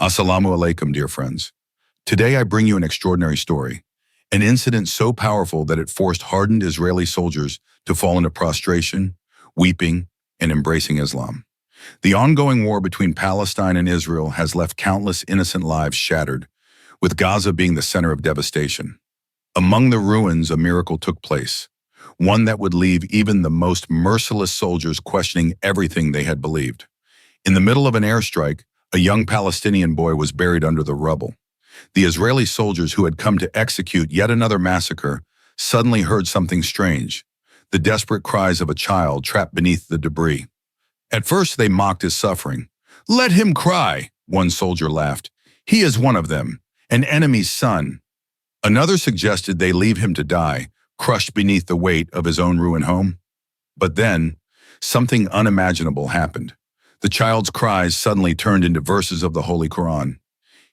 Assalamu alaikum, dear friends. Today I bring you an extraordinary story, an incident so powerful that it forced hardened Israeli soldiers to fall into prostration, weeping, and embracing Islam. The ongoing war between Palestine and Israel has left countless innocent lives shattered, with Gaza being the center of devastation. Among the ruins, a miracle took place, one that would leave even the most merciless soldiers questioning everything they had believed. In the middle of an airstrike, a young Palestinian boy was buried under the rubble. The Israeli soldiers who had come to execute yet another massacre suddenly heard something strange, the desperate cries of a child trapped beneath the debris. At first they mocked his suffering. "Let him cry," one soldier laughed. "He is one of them, an enemy's son." Another suggested they leave him to die, crushed beneath the weight of his own ruined home. But then, something unimaginable happened. The child's cries suddenly turned into verses of the Holy Quran.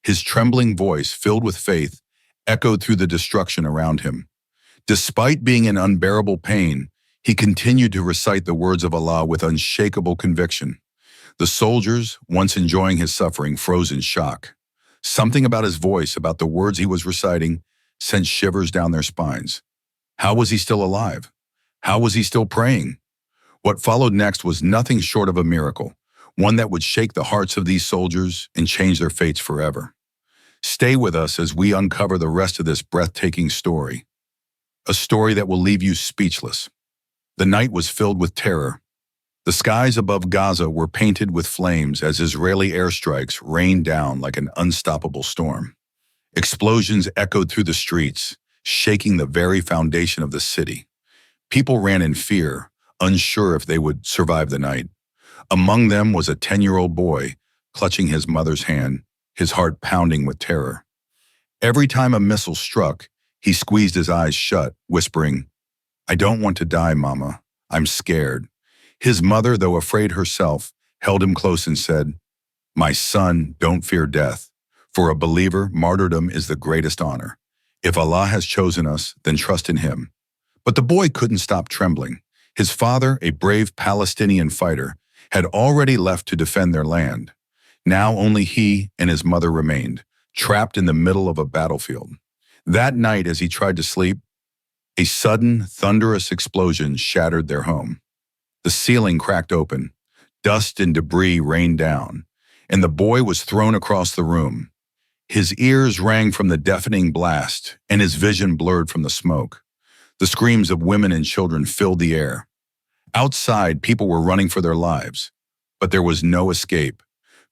His trembling voice, filled with faith, echoed through the destruction around him. Despite being in unbearable pain, he continued to recite the words of Allah with unshakable conviction. The soldiers, once enjoying his suffering, froze in shock. Something about his voice, about the words he was reciting, sent shivers down their spines. How was he still alive? How was he still praying? What followed next was nothing short of a miracle, one that would shake the hearts of these soldiers and change their fates forever. Stay with us as we uncover the rest of this breathtaking story, a story that will leave you speechless. The night was filled with terror. The skies above Gaza were painted with flames as Israeli airstrikes rained down like an unstoppable storm. Explosions echoed through the streets, shaking the very foundation of the city. People ran in fear, unsure if they would survive the night. Among them was a 10-year-old boy, clutching his mother's hand, his heart pounding with terror. Every time a missile struck, he squeezed his eyes shut, whispering, "I don't want to die, Mama. I'm scared." His mother, though afraid herself, held him close and said, "My son, don't fear death. For a believer, martyrdom is the greatest honor. If Allah has chosen us, then trust in Him." But the boy couldn't stop trembling. His father, a brave Palestinian fighter, had already left to defend their land. Now only he and his mother remained, trapped in the middle of a battlefield. That night, as he tried to sleep, a sudden, thunderous explosion shattered their home. The ceiling cracked open, dust and debris rained down, and the boy was thrown across the room. His ears rang from the deafening blast, and his vision blurred from the smoke. The screams of women and children filled the air. Outside, people were running for their lives, but there was no escape.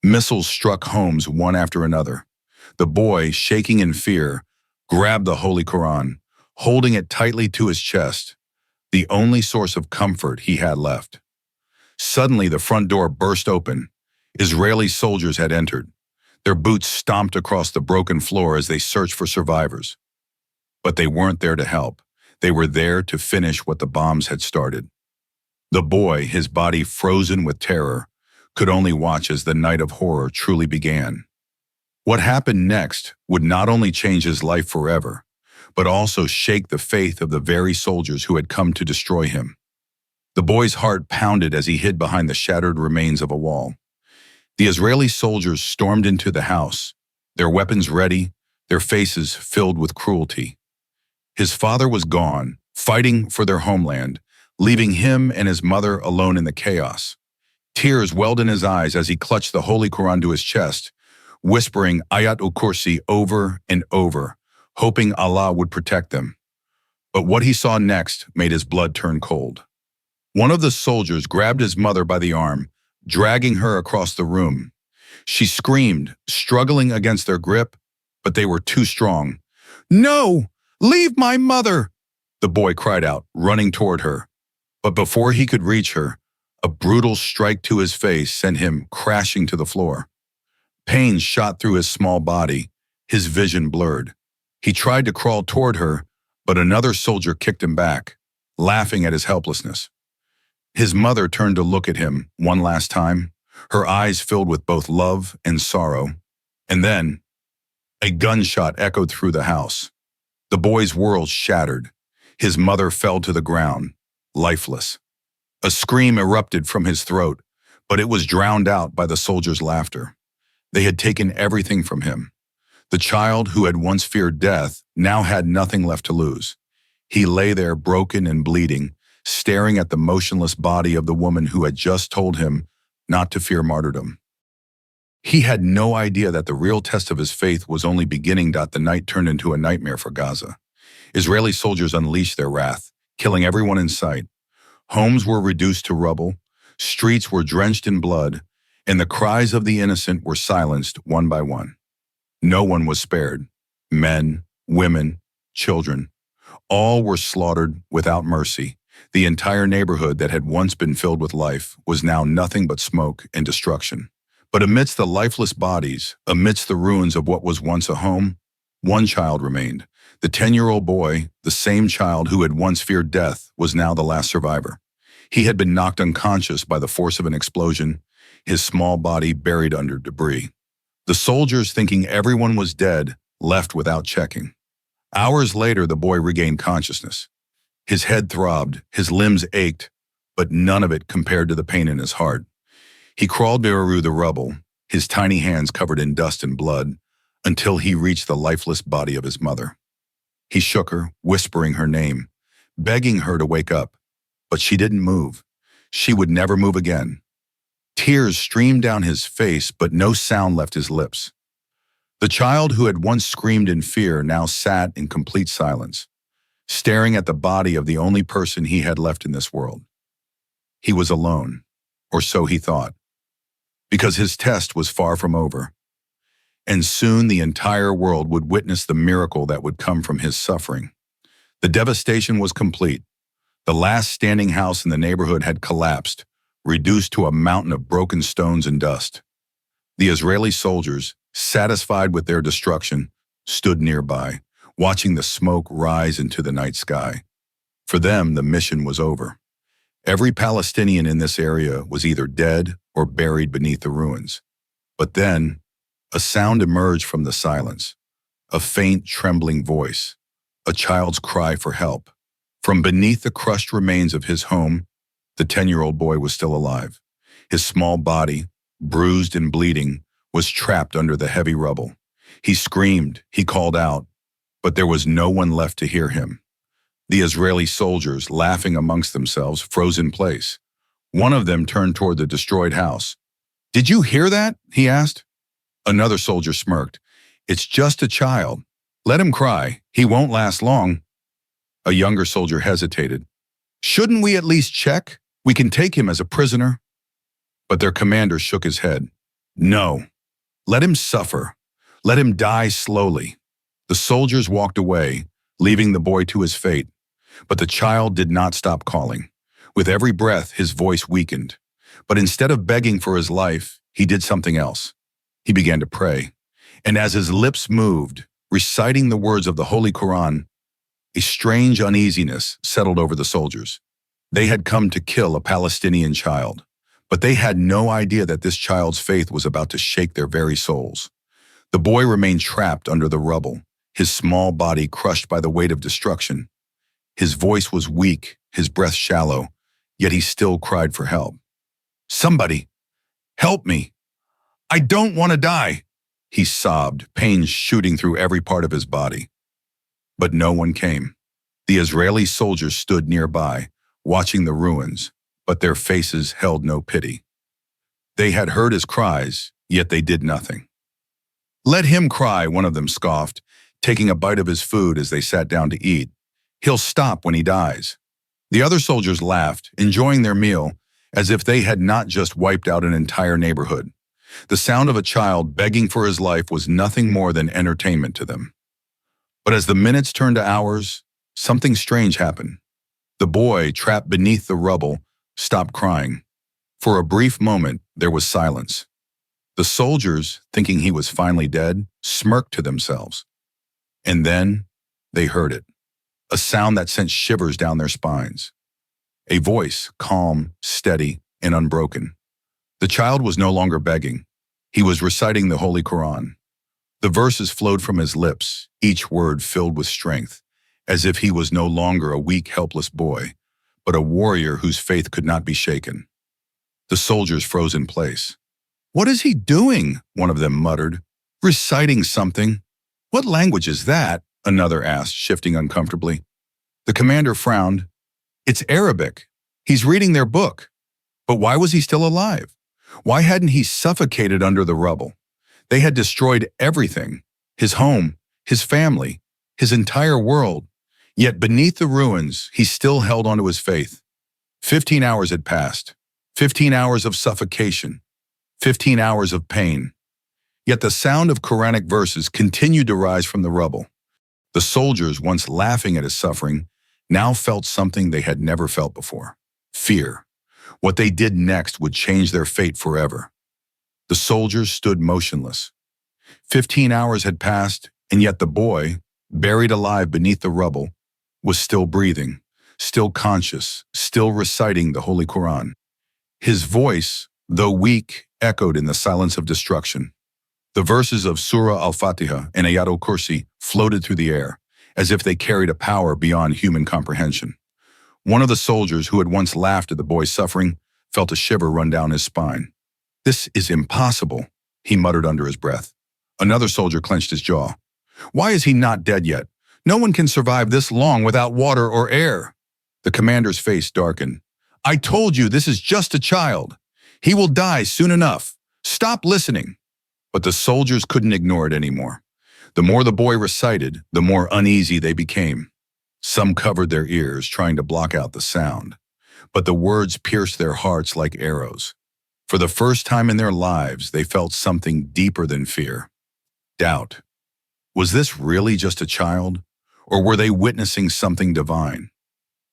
Missiles struck homes one after another. The boy, shaking in fear, grabbed the Holy Quran, holding it tightly to his chest, the only source of comfort he had left. Suddenly, the front door burst open. Israeli soldiers had entered. Their boots stomped across the broken floor as they searched for survivors. But they weren't there to help. They were there to finish what the bombs had started. The boy, his body frozen with terror, could only watch as the night of horror truly began. What happened next would not only change his life forever, but also shake the faith of the very soldiers who had come to destroy him. The boy's heart pounded as he hid behind the shattered remains of a wall. The Israeli soldiers stormed into the house, their weapons ready, their faces filled with cruelty. His father was gone, fighting for their homeland, leaving him and his mother alone in the chaos. Tears welled in his eyes as he clutched the Holy Quran to his chest, whispering Ayatul Kursi over and over, hoping Allah would protect them. But what he saw next made his blood turn cold. One of the soldiers grabbed his mother by the arm, dragging her across the room. She screamed, struggling against their grip, but they were too strong. "No! Leave my mother!" the boy cried out, running toward her. But before he could reach her, a brutal strike to his face sent him crashing to the floor. Pain shot through his small body, his vision blurred. He tried to crawl toward her, but another soldier kicked him back, laughing at his helplessness. His mother turned to look at him one last time, her eyes filled with both love and sorrow. And then, a gunshot echoed through the house. The boy's world shattered. His mother fell to the ground, lifeless. A scream erupted from his throat, but it was drowned out by the soldiers' laughter. They had taken everything from him. The child who had once feared death now had nothing left to lose. He lay there broken and bleeding, staring at the motionless body of the woman who had just told him not to fear martyrdom. He had no idea that the real test of his faith was only beginning. The night turned into a nightmare for Gaza. Israeli soldiers unleashed their wrath, killing everyone in sight. Homes were reduced to rubble, streets were drenched in blood, and the cries of the innocent were silenced one by one. No one was spared. Men, women, children. All were slaughtered without mercy. The entire neighborhood that had once been filled with life was now nothing but smoke and destruction. But amidst the lifeless bodies, amidst the ruins of what was once a home, one child remained. The 10-year-old boy, the same child who had once feared death, was now the last survivor. He had been knocked unconscious by the force of an explosion, his small body buried under debris. The soldiers, thinking everyone was dead, left without checking. Hours later, the boy regained consciousness. His head throbbed, his limbs ached, but none of it compared to the pain in his heart. He crawled through the rubble, his tiny hands covered in dust and blood, until he reached the lifeless body of his mother. He shook her, whispering her name, begging her to wake up, but she didn't move. She would never move again. Tears streamed down his face, but no sound left his lips. The child who had once screamed in fear now sat in complete silence, staring at the body of the only person he had left in this world. He was alone, or so he thought, because his test was far from over. And soon the entire world would witness the miracle that would come from his suffering. The devastation was complete. The last standing house in the neighborhood had collapsed, reduced to a mountain of broken stones and dust. The Israeli soldiers, satisfied with their destruction, stood nearby, watching the smoke rise into the night sky. For them, the mission was over. Every Palestinian in this area was either dead or buried beneath the ruins. But then, a sound emerged from the silence, a faint, trembling voice, a child's cry for help. From beneath the crushed remains of his home, the 10-year-old boy was still alive. His small body, bruised and bleeding, was trapped under the heavy rubble. He screamed, he called out, but there was no one left to hear him. The Israeli soldiers, laughing amongst themselves, froze in place. One of them turned toward the destroyed house. "Did you hear that?" he asked. Another soldier smirked. "It's just a child. Let him cry. He won't last long." A younger soldier hesitated. "Shouldn't we at least check? We can take him as a prisoner." But their commander shook his head. "No. Let him suffer. Let him die slowly." The soldiers walked away, leaving the boy to his fate. But the child did not stop calling. With every breath, his voice weakened. But instead of begging for his life, he did something else. He began to pray. And as his lips moved, reciting the words of the Holy Quran, a strange uneasiness settled over the soldiers. They had come to kill a Palestinian child, but they had no idea that this child's faith was about to shake their very souls. The boy remained trapped under the rubble, his small body crushed by the weight of destruction. His voice was weak, his breath shallow, yet he still cried for help. "Somebody, help me! I don't want to die!" He sobbed, pain shooting through every part of his body. But no one came. The Israeli soldiers stood nearby, watching the ruins, but their faces held no pity. They had heard his cries, yet they did nothing. "Let him cry," one of them scoffed, taking a bite of his food as they sat down to eat. "He'll stop when he dies." The other soldiers laughed, enjoying their meal, as if they had not just wiped out an entire neighborhood. The sound of a child begging for his life was nothing more than entertainment to them. But as the minutes turned to hours, something strange happened. The boy, trapped beneath the rubble, stopped crying. For a brief moment, there was silence. The soldiers, thinking he was finally dead, smirked to themselves. And then they heard it, a sound that sent shivers down their spines. A voice, calm, steady, and unbroken. The child was no longer begging. He was reciting the Holy Quran. The verses flowed from his lips, each word filled with strength, as if he was no longer a weak, helpless boy, but a warrior whose faith could not be shaken. The soldiers froze in place. "What is he doing?" one of them muttered. "Reciting something." "What language is that?" another asked, shifting uncomfortably. The commander frowned. "It's Arabic. He's reading their book." But why was he still alive? Why hadn't he suffocated under the rubble? They had destroyed everything: his home, his family, his entire world. Yet beneath the ruins, he still held onto his faith. 15 hours had passed. 15 hours of suffocation. 15 hours of pain. Yet the sound of Quranic verses continued to rise from the rubble. The soldiers, once laughing at his suffering, now felt something they had never felt before: fear. What they did next would change their fate forever. The soldiers stood motionless. 15 hours had passed, and yet the boy, buried alive beneath the rubble, was still breathing, still conscious, still reciting the Holy Quran. His voice, though weak, echoed in the silence of destruction. The verses of Surah Al-Fatiha and Ayatul Kursi floated through the air, as if they carried a power beyond human comprehension. One of the soldiers who had once laughed at the boy's suffering felt a shiver run down his spine. "This is impossible," he muttered under his breath. Another soldier clenched his jaw. "Why is he not dead yet? No one can survive this long without water or air." The commander's face darkened. "I told you this is just a child. He will die soon enough. Stop listening." But the soldiers couldn't ignore it anymore. The more the boy recited, the more uneasy they became. Some covered their ears, trying to block out the sound. But the words pierced their hearts like arrows. For the first time in their lives, they felt something deeper than fear: doubt. Was this really just a child? Or were they witnessing something divine?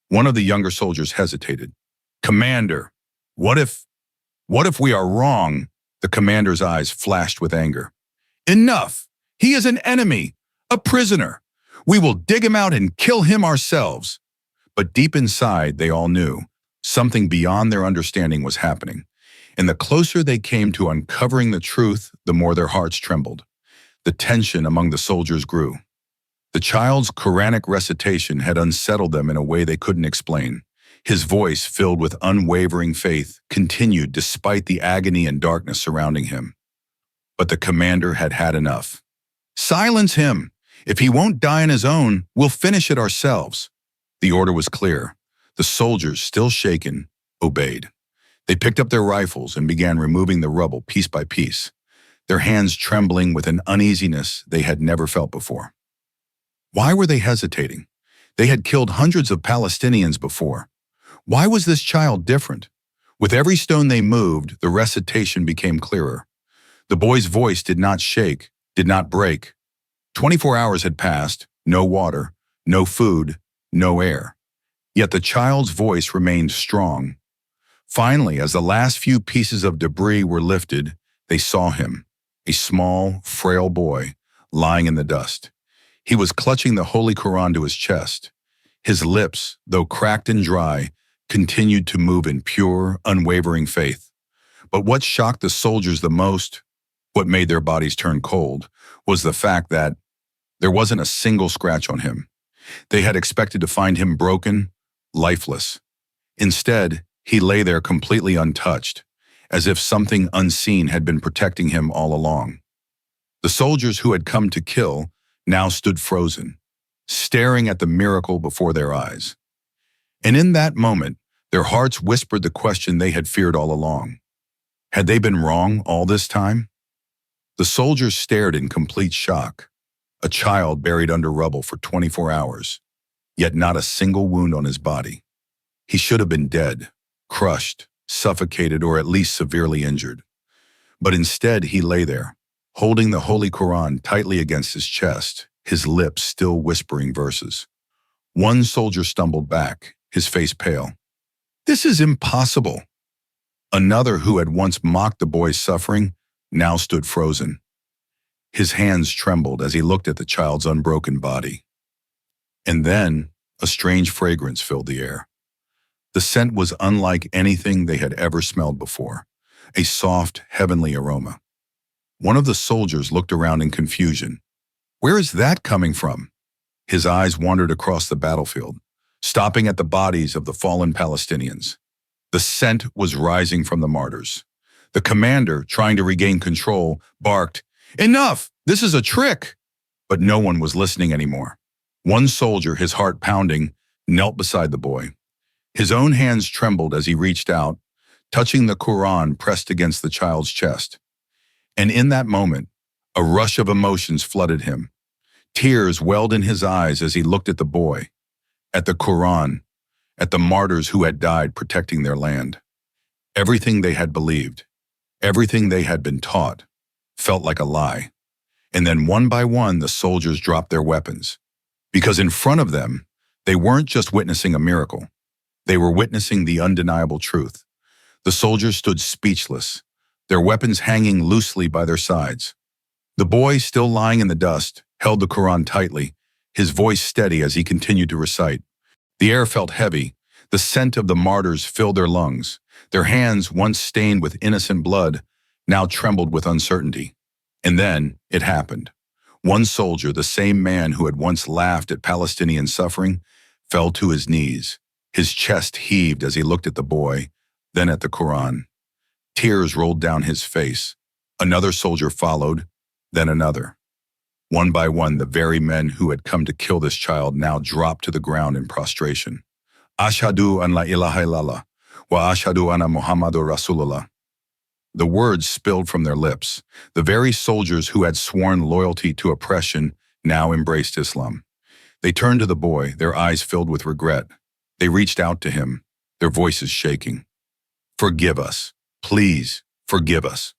One of the younger soldiers hesitated. "Commander, what if we are wrong?" The commander's eyes flashed with anger. "Enough! He is an enemy, a prisoner. We will dig him out and kill him ourselves." But deep inside, they all knew something beyond their understanding was happening. And the closer they came to uncovering the truth, the more their hearts trembled. The tension among the soldiers grew. The child's Quranic recitation had unsettled them in a way they couldn't explain. His voice, filled with unwavering faith, continued despite the agony and darkness surrounding him. But the commander had had enough. "Silence him! If he won't die on his own, we'll finish it ourselves." The order was clear. The soldiers, still shaken, obeyed. They picked up their rifles and began removing the rubble piece by piece, their hands trembling with an uneasiness they had never felt before. Why were they hesitating? They had killed hundreds of Palestinians before. Why was this child different? With every stone they moved, the recitation became clearer. The boy's voice did not shake, did not break. 24 hours had passed, no water, no food, no air. Yet the child's voice remained strong. Finally, as the last few pieces of debris were lifted, they saw him, a small, frail boy, lying in the dust. He was clutching the Holy Quran to his chest. His lips, though cracked and dry, continued to move in pure, unwavering faith. But what shocked the soldiers the most, what made their bodies turn cold, was the fact that there wasn't a single scratch on him. They had expected to find him broken, lifeless. Instead, he lay there completely untouched, as if something unseen had been protecting him all along. The soldiers who had come to kill now stood frozen, staring at the miracle before their eyes. And in that moment, their hearts whispered the question they had feared all along. Had they been wrong all this time? The soldiers stared in complete shock. A child buried under rubble for 24 hours, yet not a single wound on his body. He should have been dead, crushed, suffocated, or at least severely injured. But instead, he lay there, holding the Holy Quran tightly against his chest, his lips still whispering verses. One soldier stumbled back, his face pale. "This is impossible." Another, who had once mocked the boy's suffering, now stood frozen. His hands trembled as he looked at the child's unbroken body. And then, a strange fragrance filled the air. The scent was unlike anything they had ever smelled before, a soft, heavenly aroma. One of the soldiers looked around in confusion. "Where is that coming from?" His eyes wandered across the battlefield, stopping at the bodies of the fallen Palestinians. The scent was rising from the martyrs. The commander, trying to regain control, barked, "Enough! This is a trick!" But no one was listening anymore. One soldier, his heart pounding, knelt beside the boy. His own hands trembled as he reached out, touching the Quran pressed against the child's chest. And in that moment, a rush of emotions flooded him. Tears welled in his eyes as he looked at the boy, at the Quran, at the martyrs who had died protecting their land. Everything they had believed, everything they had been taught, felt like a lie. And then one by one, the soldiers dropped their weapons. Because in front of them, they weren't just witnessing a miracle. They were witnessing the undeniable truth. The soldiers stood speechless, their weapons hanging loosely by their sides. The boy, still lying in the dust, held the Quran tightly, his voice steady as he continued to recite. The air felt heavy. The scent of the martyrs filled their lungs. Their hands, once stained with innocent blood, now trembled with uncertainty. And then it happened. One soldier, the same man who had once laughed at Palestinian suffering, fell to his knees. His chest heaved as he looked at the boy, then at the Quran. Tears rolled down his face. Another soldier followed, then another. One by one, the very men who had come to kill this child now dropped to the ground in prostration. Ashhadu an la ilaha illallah, wa ashhadu anna Muhammadur Rasulullah. The words spilled from their lips. The very soldiers who had sworn loyalty to oppression now embraced Islam. They turned to the boy, their eyes filled with regret. They reached out to him, their voices shaking. "Forgive us. Please, forgive us."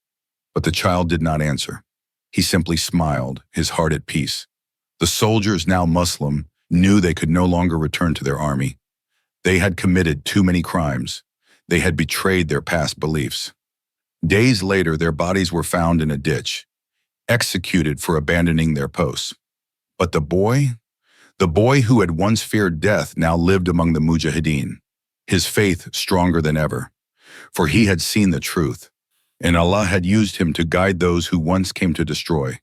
But the child did not answer. He simply smiled, his heart at peace. The soldiers, now Muslim, knew they could no longer return to their army. They had committed too many crimes. They had betrayed their past beliefs. Days later, their bodies were found in a ditch, executed for abandoning their posts. But the boy who had once feared death now lived among the Mujahideen, his faith stronger than ever. For he had seen the truth, and Allah had used him to guide those who once came to destroy.